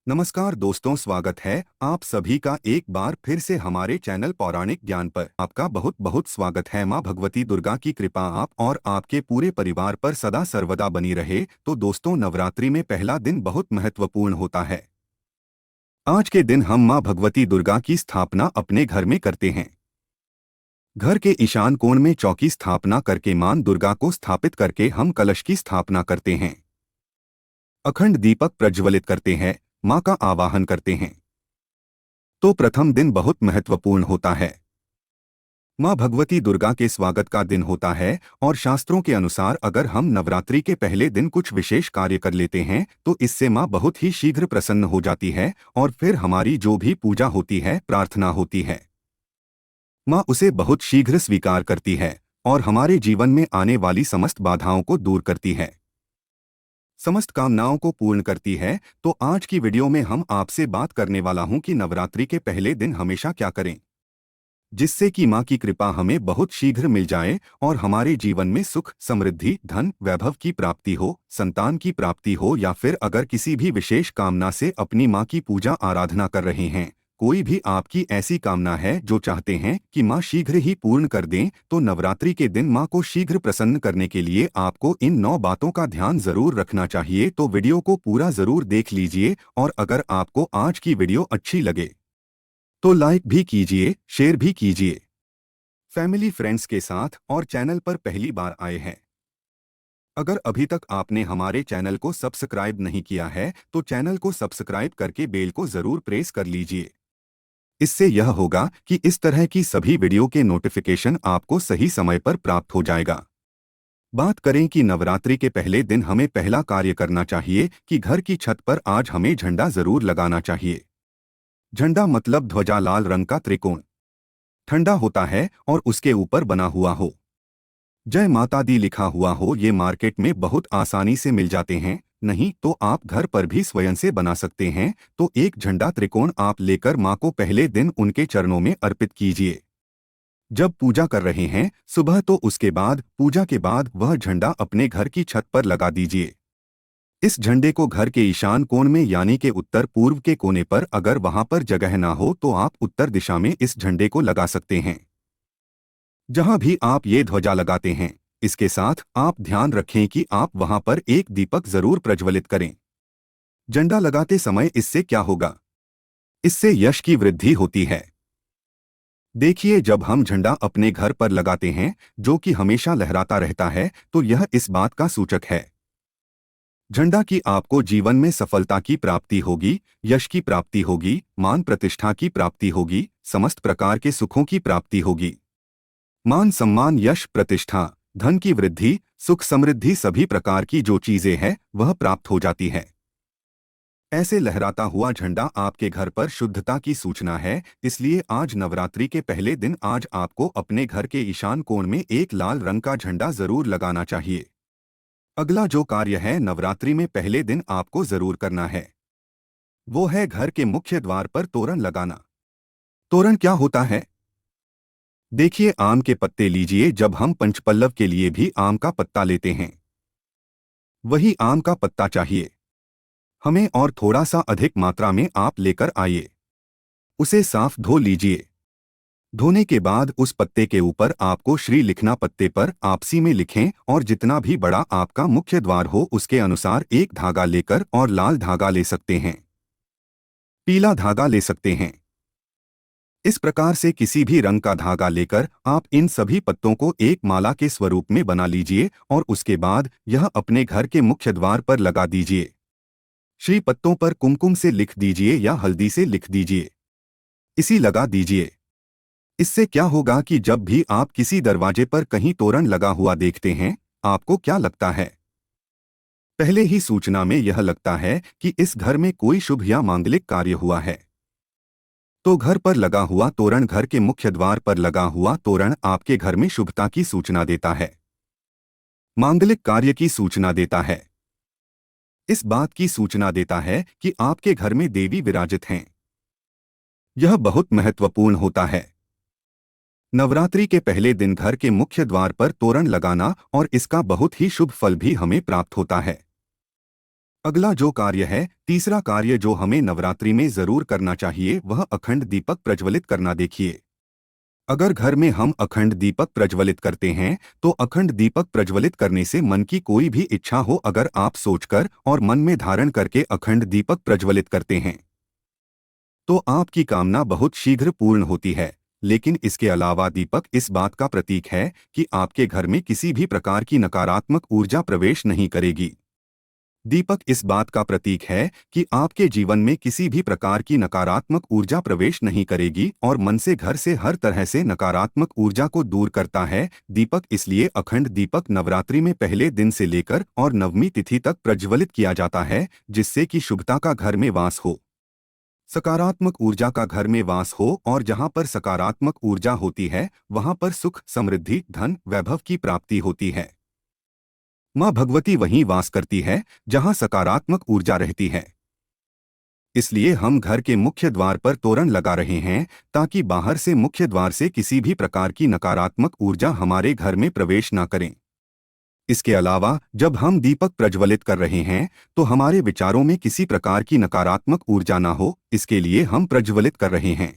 नमस्कार दोस्तों, स्वागत है आप सभी का एक बार फिर से हमारे चैनल पौराणिक ज्ञान पर। आपका बहुत बहुत स्वागत है। माँ भगवती दुर्गा की कृपा आप और आपके पूरे परिवार पर सदा सर्वदा बनी रहे। तो दोस्तों, नवरात्रि में पहला दिन बहुत महत्वपूर्ण होता है। आज के दिन हम माँ भगवती दुर्गा की स्थापना अपने घर में करते हैं। घर के ईशान कोण में चौकी स्थापना करके माँ दुर्गा को स्थापित करके हम कलश की स्थापना करते हैं। अखंड दीपक प्रज्वलित करते हैं, माँ का आवाहन करते हैं। तो प्रथम दिन बहुत महत्वपूर्ण होता है। माँ भगवती दुर्गा के स्वागत का दिन होता है और शास्त्रों के अनुसार अगर हम नवरात्रि के पहले दिन कुछ विशेष कार्य कर लेते हैं तो इससे माँ बहुत ही शीघ्र प्रसन्न हो जाती है और फिर हमारी जो भी पूजा होती है, प्रार्थना होती है, माँ उसे बहुत शीघ्र स्वीकार करती है और हमारे जीवन में आने वाली समस्त बाधाओं को दूर करती है, समस्त कामनाओं को पूर्ण करती है। तो आज की वीडियो में हम आपसे बात करने वाला हूं कि नवरात्रि के पहले दिन हमेशा क्या करें, जिससे कि माँ की कृपा हमें बहुत शीघ्र मिल जाए और हमारे जीवन में सुख, समृद्धि, धन, वैभव की प्राप्ति हो, संतान की प्राप्ति हो, या फिर अगर किसी भी विशेष कामना से अपनी माँ की पूजा आराधना कर रहे हैं, कोई भी आपकी ऐसी कामना है जो चाहते हैं कि माँ शीघ्र ही पूर्ण कर दें, तो नवरात्रि के दिन माँ को शीघ्र प्रसन्न करने के लिए आपको इन 9 बातों का ध्यान जरूर रखना चाहिए। तो वीडियो को पूरा जरूर देख लीजिए और अगर आपको आज की वीडियो अच्छी लगे तो लाइक भी कीजिए, शेयर भी कीजिए फैमिली फ्रेंड्स के साथ। और चैनल पर पहली बार आए हैं, अगर अभी तक आपने हमारे चैनल को सब्सक्राइब नहीं किया है तो चैनल को सब्सक्राइब करके बेल को जरूर प्रेस कर लीजिए। इससे यह होगा कि इस तरह की सभी वीडियो के नोटिफिकेशन आपको सही समय पर प्राप्त हो जाएगा। बात करें कि नवरात्रि के पहले दिन हमें पहला कार्य करना चाहिए कि घर की छत पर आज हमें झंडा जरूर लगाना चाहिए। झंडा मतलब ध्वजा, लाल रंग का त्रिकोण, ठंडा होता है और उसके ऊपर बना हुआ हो, जय माता दी लिखा हुआ हो। ये मार्केट में बहुत आसानी से मिल जाते हैं, नहीं तो आप घर पर भी स्वयं से बना सकते हैं। तो एक झंडा त्रिकोण आप लेकर माँ को पहले दिन उनके चरणों में अर्पित कीजिए। जब पूजा कर रहे हैं सुबह, तो उसके बाद पूजा के बाद वह झंडा अपने घर की छत पर लगा दीजिए। इस झंडे को घर के ईशान कोण में यानी के उत्तर पूर्व के कोने पर, अगर वहां पर जगह ना हो तो आप उत्तर दिशा में इस झंडे को लगा सकते हैं, जहां भी आप ये ध्वजा लगाते हैं। इसके साथ आप ध्यान रखें कि आप वहां पर एक दीपक जरूर प्रज्वलित करें। झंडा लगाते समय इससे क्या होगा, इससे यश की वृद्धि होती है। देखिए, जब हम झंडा अपने घर पर लगाते हैं जो कि हमेशा लहराता रहता है, तो यह इस बात का सूचक है झंडा की आपको जीवन में सफलता की प्राप्ति होगी, यश की प्राप्ति होगी, मान प्रतिष्ठा की प्राप्ति होगी, समस्त प्रकार के सुखों की प्राप्ति होगी। मान सम्मान, यश, प्रतिष्ठा, धन की वृद्धि, सुख समृद्धि, सभी प्रकार की जो चीजें हैं वह प्राप्त हो जाती है। ऐसे लहराता हुआ झंडा आपके घर पर शुद्धता की सूचना है। इसलिए आज नवरात्रि के पहले दिन आज आपको अपने घर के ईशान कोण में एक लाल रंग का झंडा जरूर लगाना चाहिए। अगला जो कार्य है नवरात्रि में पहले दिन आपको जरूर करना है, वो है घर के मुख्य द्वार पर तोरण लगाना। तोरण क्या होता है? देखिए, आम के पत्ते लीजिए। जब हम पंचपल्लव के लिए भी आम का पत्ता लेते हैं, वही आम का पत्ता चाहिए हमें, और थोड़ा सा अधिक मात्रा में आप लेकर आइए। उसे साफ धो लीजिए। धोने के बाद उस पत्ते के ऊपर आपको श्री लिखना, पत्ते पर आपसी में लिखें, और जितना भी बड़ा आपका मुख्य द्वार हो उसके अनुसार एक धागा लेकर, और लाल धागा ले सकते हैं, पीला धागा ले सकते हैं। इस प्रकार से किसी भी रंग का धागा लेकर आप इन सभी पत्तों को एक माला के स्वरूप में बना लीजिए और उसके बाद यह अपने घर के मुख्य द्वार पर लगा दीजिए। श्री पत्तों पर कुमकुम से लिख दीजिए या हल्दी से लिख दीजिए, इसी लगा दीजिए। इससे क्या होगा कि जब भी आप किसी दरवाजे पर कहीं तोरण लगा हुआ देखते हैं, आपको क्या लगता है? पहले ही सूचना में यह लगता है कि इस घर में कोई शुभ या मांगलिक कार्य हुआ है। तो घर पर लगा हुआ तोरण, घर के मुख्य द्वार पर लगा हुआ तोरण आपके घर में शुभता की सूचना देता है, मांगलिक कार्य की सूचना देता है। इस बात की सूचना देता है कि आपके घर में देवी विराजित हैं। यह बहुत महत्वपूर्ण होता है। नवरात्रि के पहले दिन घर के मुख्य द्वार पर तोरण लगाना, और इसका बहुत ही शुभ फल भी हमें प्राप्त होता है। अगला जो कार्य है, तीसरा कार्य जो हमें नवरात्रि में जरूर करना चाहिए, वह अखंड दीपक प्रज्वलित करना। देखिए, अगर घर में हम अखंड दीपक प्रज्वलित करते हैं तो अखंड दीपक प्रज्वलित करने से मन की कोई भी इच्छा हो, अगर आप सोचकर और मन में धारण करके अखंड दीपक प्रज्वलित करते हैं तो आपकी कामना बहुत शीघ्र पूर्ण होती है। लेकिन इसके अलावा दीपक इस बात का प्रतीक है कि आपके घर में किसी भी प्रकार की नकारात्मक ऊर्जा प्रवेश नहीं करेगी। दीपक इस बात का प्रतीक है कि आपके जीवन में किसी भी प्रकार की नकारात्मक ऊर्जा प्रवेश नहीं करेगी और मन से, घर से हर तरह से नकारात्मक ऊर्जा को दूर करता है। दीपक इसलिए अखंड दीपक नवरात्रि में पहले दिन से लेकर और नवमी तिथि तक प्रज्वलित किया जाता है, जिससे कि शुभता का घर में वास हो, सकारात्मक ऊर्जा का घर में वास हो, और जहां पर सकारात्मक ऊर्जा होती है वहां पर सुख, समृद्धि, धन, वैभव की प्राप्ति होती है। माँ भगवती वहीं वास करती है जहां सकारात्मक ऊर्जा रहती है। इसलिए हम घर के मुख्य द्वार पर तोरण लगा रहे हैं ताकि बाहर से मुख्य द्वार से किसी भी प्रकार की नकारात्मक ऊर्जा हमारे घर में प्रवेश न करें। इसके अलावा जब हम दीपक प्रज्वलित कर रहे हैं तो हमारे विचारों में किसी प्रकार की नकारात्मक ऊर्जा न हो, इसके लिए हम प्रज्वलित कर रहे हैं।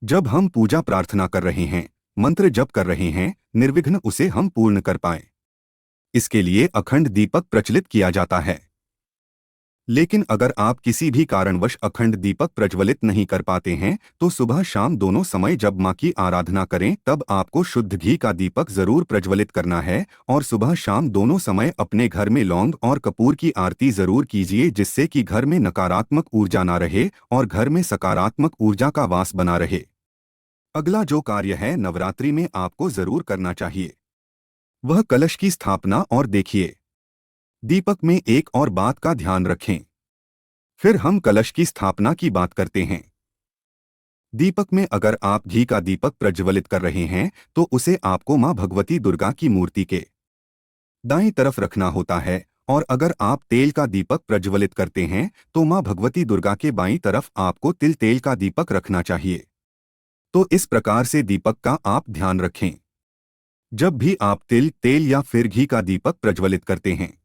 जब हम पूजा प्रार्थना कर रहे हैं, मंत्र जप कर रहे हैं, निर्विघ्न उसे हम पूर्ण कर पाएं, इसके लिए अखंड दीपक प्रज्वलित किया जाता है। लेकिन अगर आप किसी भी कारणवश अखंड दीपक प्रज्वलित नहीं कर पाते हैं तो सुबह शाम दोनों समय जब माँ की आराधना करें तब आपको शुद्ध घी का दीपक जरूर प्रज्वलित करना है, और सुबह शाम दोनों समय अपने घर में लौंग और कपूर की आरती जरूर कीजिए, जिससे कि घर में नकारात्मक ऊर्जा ना रहे और घर में सकारात्मक ऊर्जा का वास बना रहे। अगला जो कार्य है नवरात्रि में आपको जरूर करना चाहिए, वह कलश की स्थापना। और देखिए, दीपक में एक और बात का ध्यान रखें, फिर हम कलश की स्थापना की बात करते हैं। दीपक में अगर आप घी का दीपक प्रज्वलित कर रहे हैं तो उसे आपको मां भगवती दुर्गा की मूर्ति के दाईं तरफ रखना होता है, और अगर आप तेल का दीपक प्रज्वलित करते हैं तो मां भगवती दुर्गा के बाईं तरफ आपको तिल तेल का दीपक रखना चाहिए। तो इस प्रकार से दीपक का आप ध्यान रखें। जब भी आप तिल, तेल या फिर घी का दीपक प्रज्वलित करते हैं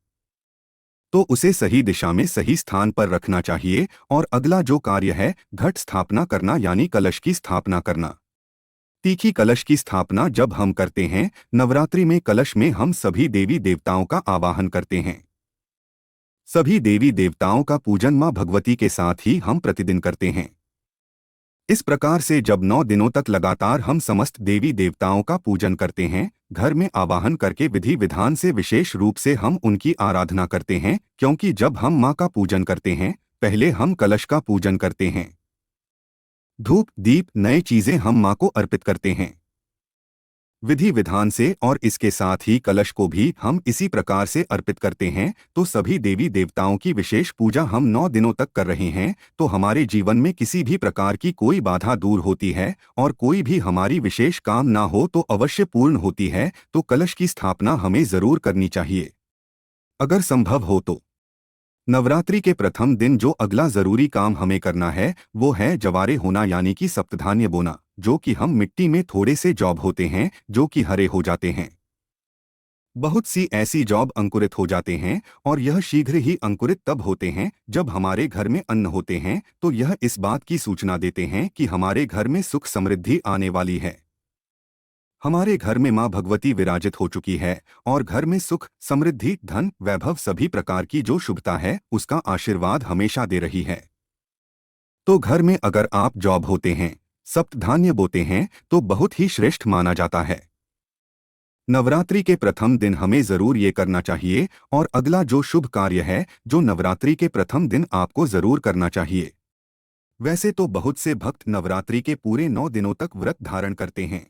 तो उसे सही दिशा में सही स्थान पर रखना चाहिए। और अगला जो कार्य है घट स्थापना करना, यानी कलश की स्थापना करना। तीखी कलश की स्थापना जब हम करते हैं नवरात्रि में, कलश में हम सभी देवी देवताओं का आवाहन करते हैं। सभी देवी देवताओं का पूजन मां भगवती के साथ ही हम प्रतिदिन करते हैं। इस प्रकार से जब 9 दिनों तक लगातार हम समस्त देवी देवताओं का पूजन करते हैं, घर में आवाहन करके विधि विधान से विशेष रूप से हम उनकी आराधना करते हैं, क्योंकि जब हम माँ का पूजन करते हैं पहले हम कलश का पूजन करते हैं। धूप, दीप, नए चीजें हम माँ को अर्पित करते हैं विधि विधान से, और इसके साथ ही कलश को भी हम इसी प्रकार से अर्पित करते हैं। तो सभी देवी देवताओं की विशेष पूजा हम 9 दिनों तक कर रहे हैं तो हमारे जीवन में किसी भी प्रकार की कोई बाधा दूर होती है, और कोई भी हमारी विशेष काम ना हो तो अवश्य पूर्ण होती है। तो कलश की स्थापना हमें जरूर करनी चाहिए अगर संभव हो तो। नवरात्रि के प्रथम दिन जो अगला जरूरी काम हमें करना है वो है जवारे होना, यानी कि सप्तधान्य बोना, जो कि हम मिट्टी में थोड़े से जॉब होते हैं जो कि हरे हो जाते हैं। बहुत सी ऐसी जॉब अंकुरित हो जाते हैं, और यह शीघ्र ही अंकुरित तब होते हैं जब हमारे घर में अन्न होते हैं। तो यह इस बात की सूचना देते हैं कि हमारे घर में सुख समृद्धि आने वाली है। हमारे घर में मां भगवती विराजित हो चुकी है और घर में सुख, समृद्धि, धन, वैभव, सभी प्रकार की जो शुभता है उसका आशीर्वाद हमेशा दे रही है। तो घर में अगर आप जॉब होते हैं, सप्तधान्य बोते हैं तो बहुत ही श्रेष्ठ माना जाता है। नवरात्रि के प्रथम दिन हमें जरूर ये करना चाहिए। और अगला जो शुभ कार्य है जो नवरात्रि के प्रथम दिन आपको जरूर करना चाहिए। वैसे तो बहुत से भक्त नवरात्रि के पूरे 9 दिनों तक व्रत धारण करते हैं।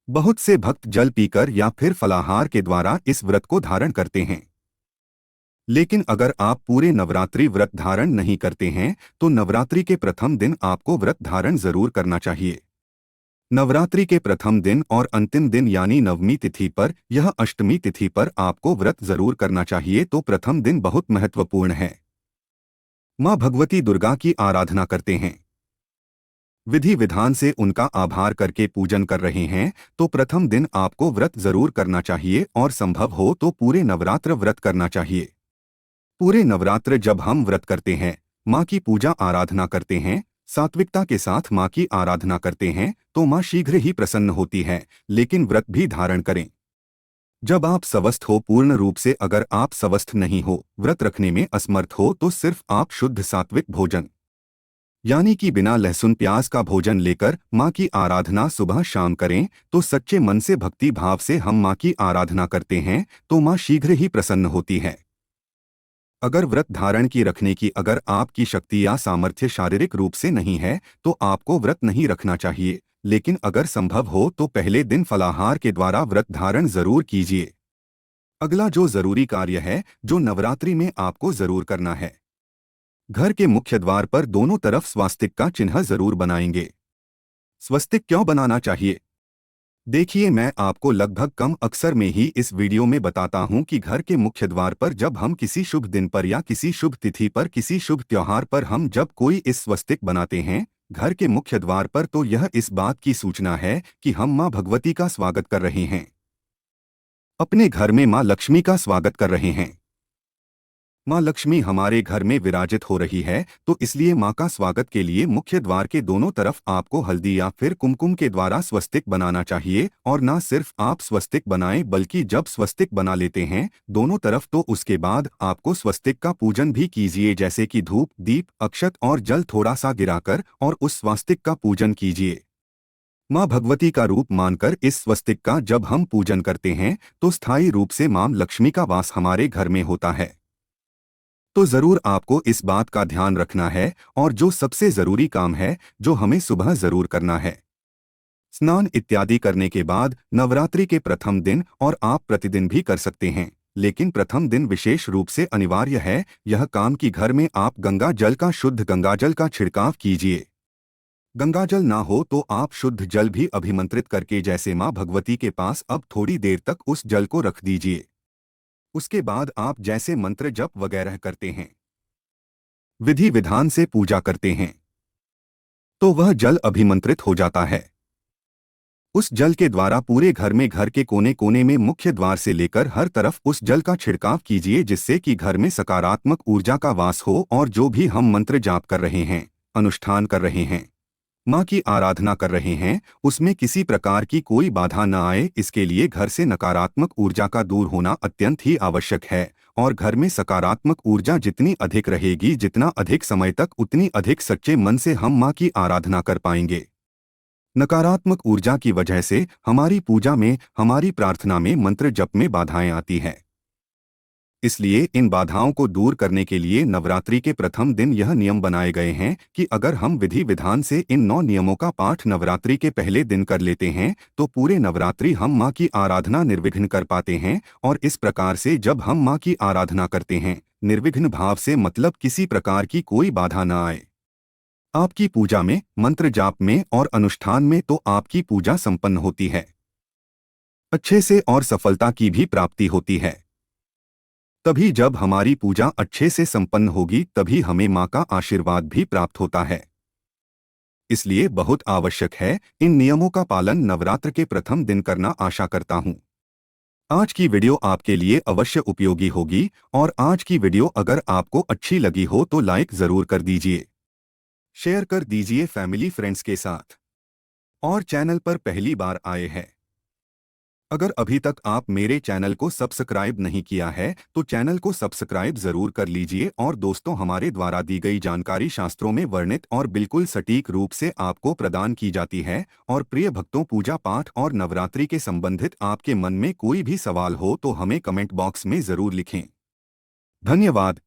बहुत से भक्त जल पीकर या फिर फलाहार के द्वारा इस व्रत को धारण करते हैं। लेकिन अगर आप पूरे नवरात्रि व्रत धारण नहीं करते हैं तो नवरात्रि के प्रथम दिन आपको व्रत धारण जरूर करना चाहिए। नवरात्रि के प्रथम दिन और अंतिम दिन यानी नवमी तिथि पर, यह अष्टमी तिथि पर आपको व्रत जरूर करना चाहिए। तो प्रथम दिन बहुत महत्वपूर्ण है। मां भगवती दुर्गा की आराधना करते हैं, विधि विधान से उनका आभार करके पूजन कर रहे हैं तो प्रथम दिन आपको व्रत जरूर करना चाहिए, और संभव हो तो पूरे नवरात्र व्रत करना चाहिए। पूरे नवरात्र जब हम व्रत करते हैं, माँ की पूजा आराधना करते हैं, सात्विकता के साथ माँ की आराधना करते हैं, तो माँ शीघ्र ही प्रसन्न होती है। लेकिन व्रत भी धारण करें। जब आप स्वस्थ हो पूर्ण रूप से, अगर आप स्वस्थ नहीं हो, व्रत रखने में असमर्थ हो, तो सिर्फ आप शुद्ध सात्विक भोजन यानी कि बिना लहसुन प्याज का भोजन लेकर माँ की आराधना सुबह शाम करें, तो सच्चे मन से भक्ति भाव से हम माँ की आराधना करते हैं, तो माँ शीघ्र ही प्रसन्न होती है। अगर व्रत धारण की रखने की अगर आपकी शक्ति या सामर्थ्य शारीरिक रूप से नहीं है, तो आपको व्रत नहीं रखना चाहिए। लेकिन अगर संभव हो तो पहले दिन फलाहार के द्वारा व्रत धारण जरूर कीजिए। अगला जो जरूरी कार्य है, जो नवरात्रि में आपको जरूर करना है, घर के मुख्य द्वार पर दोनों तरफ स्वास्तिक का चिन्ह जरूर बनाएंगे। स्वस्तिक क्यों बनाना चाहिए? देखिए, मैं आपको लगभग कम अक्सर में ही इस वीडियो में बताता हूं कि घर के मुख्य द्वार पर जब हम किसी शुभ दिन पर या किसी शुभ तिथि पर, किसी शुभ त्योहार पर हम जब कोई इस स्वस्तिक बनाते हैं घर के मुख्य द्वार पर, तो यह इस बात की सूचना है कि हम माँ भगवती का स्वागत कर रहे हैं, अपने घर में माँ लक्ष्मी का स्वागत कर रहे हैं। माँ लक्ष्मी हमारे घर में विराजित हो रही है, तो इसलिए माँ का स्वागत के लिए मुख्य द्वार के दोनों तरफ आपको हल्दी या फिर कुमकुम के द्वारा स्वस्तिक बनाना चाहिए। और ना सिर्फ आप स्वस्तिक बनाएं, बल्कि जब स्वस्तिक बना लेते हैं दोनों तरफ, तो उसके बाद आपको स्वस्तिक का पूजन भी कीजिए, जैसे कि धूप, दीप, अक्षत और जल थोड़ा सा गिराकर, और उस स्वस्तिक का पूजन कीजिए। माँ भगवती का रूप मानकर इस स्वस्तिक का जब हम पूजन करते हैं, तो स्थायी रूप से माँ लक्ष्मी का वास हमारे घर में होता है। तो जरूर आपको इस बात का ध्यान रखना है। और जो सबसे जरूरी काम है, जो हमें सुबह जरूर करना है, स्नान इत्यादि करने के बाद नवरात्रि के प्रथम दिन, और आप प्रतिदिन भी कर सकते हैं, लेकिन प्रथम दिन विशेष रूप से अनिवार्य है यह काम कि घर में आप गंगा जल का, शुद्ध गंगाजल का छिड़काव कीजिए। गंगाजल ना हो तो आप शुद्ध जल भी अभिमंत्रित करके, जैसे माँ भगवती के पास, अब थोड़ी देर तक उस जल को रख दीजिए। उसके बाद आप जैसे मंत्र जप वगैरह करते हैं, विधि विधान से पूजा करते हैं, तो वह जल अभिमंत्रित हो जाता है। उस जल के द्वारा पूरे घर में, घर के कोने कोने में, मुख्य द्वार से लेकर हर तरफ उस जल का छिड़काव कीजिए, जिससे कि घर में सकारात्मक ऊर्जा का वास हो। और जो भी हम मंत्र जाप कर रहे हैं, अनुष्ठान कर रहे हैं, माँ की आराधना कर रहे हैं, उसमें किसी प्रकार की कोई बाधा न आए। इसके लिए घर से नकारात्मक ऊर्जा का दूर होना अत्यंत ही आवश्यक है। और घर में सकारात्मक ऊर्जा जितनी अधिक रहेगी, जितना अधिक समय तक, उतनी अधिक सच्चे मन से हम माँ की आराधना कर पाएंगे। नकारात्मक ऊर्जा की वजह से हमारी पूजा में, हमारी प्रार्थना में, मंत्र जप में बाधाएं आती हैं। इसलिए इन बाधाओं को दूर करने के लिए नवरात्रि के प्रथम दिन यह नियम बनाए गए हैं कि अगर हम विधि विधान से इन 9 नियमों का पाठ नवरात्रि के पहले दिन कर लेते हैं, तो पूरे नवरात्रि हम माँ की आराधना निर्विघ्न कर पाते हैं। और इस प्रकार से जब हम माँ की आराधना करते हैं निर्विघ्न भाव से, मतलब किसी प्रकार की कोई बाधा न आए आपकी पूजा में, मंत्र जाप में और अनुष्ठान में, तो आपकी पूजा संपन्न होती है अच्छे से, और सफलता की भी प्राप्ति होती है। तभी जब हमारी पूजा अच्छे से संपन्न होगी, तभी हमें माँ का आशीर्वाद भी प्राप्त होता है। इसलिए बहुत आवश्यक है इन नियमों का पालन नवरात्र के प्रथम दिन करना। आशा करता हूँ आज की वीडियो आपके लिए अवश्य उपयोगी होगी। और आज की वीडियो अगर आपको अच्छी लगी हो तो लाइक जरूर कर दीजिए, शेयर कर दीजिए फैमिली फ्रेंड्स के साथ। और चैनल पर पहली बार आए हैं, अगर अभी तक आप मेरे चैनल को सब्सक्राइब नहीं किया है, तो चैनल को सब्सक्राइब जरूर कर लीजिए। और दोस्तों, हमारे द्वारा दी गई जानकारी शास्त्रों में वर्णित और बिल्कुल सटीक रूप से आपको प्रदान की जाती है। और प्रिय भक्तों, पूजा पाठ और नवरात्रि के संबंधित आपके मन में कोई भी सवाल हो तो हमें कमेंट बॉक्स में जरूर लिखें। धन्यवाद।